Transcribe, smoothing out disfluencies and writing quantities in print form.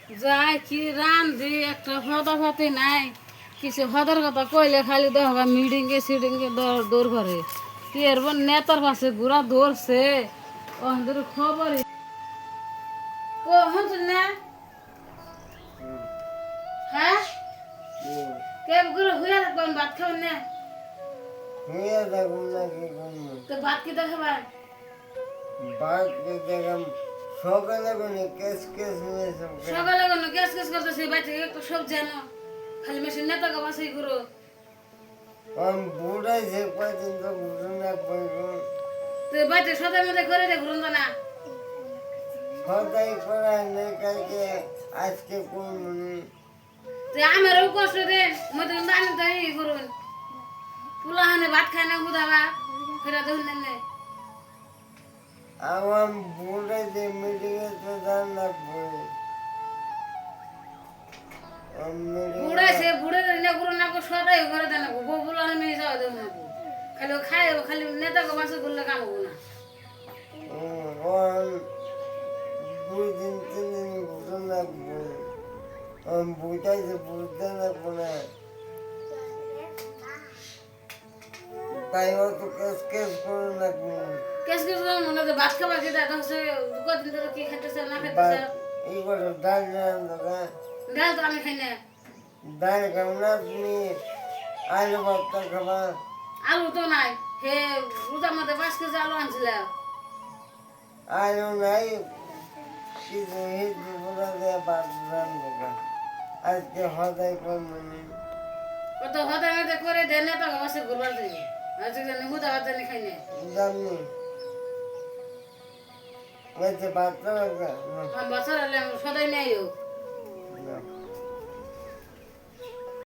যাই কি রান্ধি একটা হদা ফাতে নাই কিছু হদার কথা কইলে খালি দেখা মিটিংয়ে সিটিংয়ে দৌড় করে কি এর নেতার পাশে ঘুরা ধরছে ওদের খবর ও হন না হ্যাঁ কে ঘুরে হুইয়া থাকবেন ভাত খাবেন না হইয়া থাকুন না কি করবো তো ভাত কি দেখাবেন বাদ দেখলাম সকালে কোনো কেস কেস নিয়ে সব সকালে কোনো গ্যাস গ্যাস করতেছে বাইরে একটু সব জানো খালি মেশিন নেতা গাবাসই ঘুরো আমি বুড়াই সে পর্যন্ত ঘুরে না পাইব তো বাইরে সদাই মধ্যে করে দে ঘুরুন না সদাই করাই নেই কালকে আজকে করবো তো আমারও কষ্ট দেন মধ্যে আনি তো এই করুন পুলাহানে ভাত খায় না গুদাবা ফেরা দেখুন না আমার বুড়াই যে মিটিংয়ে তো জান না বুড়া সে বুড়ে না করুন না সদাই করে দেন না বউ পুলাহানে মেয়ে যাওয়া দেবো না খালি খায় খালি নেতা গাবাসে করলে কাম হবো না দুই দিন তিন দিন ঘুরে লাগবো আমি বুঝাইছে বুঝতে লাগবো না তাই অত কেস কেস করে লাগবো কেস কেস মনে হয় ভাত খাবার খেতে এটা হচ্ছে কদিন ধরে কি খাইতেছে না খাইতেছে এই করে ডাল রান্না ডাল তো আমি খাই না ডাল খাবো না তুমি আলু ভর্তা খাবা আলু তো নাই হে রোজার মধ্যে 5 কেজি আলু আনছিলাম আলু নাই কিছু হিন্দু বলা দেয় ভাত রান্না খা আজকে হদাই করবো না কত হদা মেদে করে দেন না তো বাসে ঘুরবার যাই আজকে জানি হুদা ভাত জানি খাই না জানি বলছে ভাত খাবা বছর হলে সদাই নেই হোক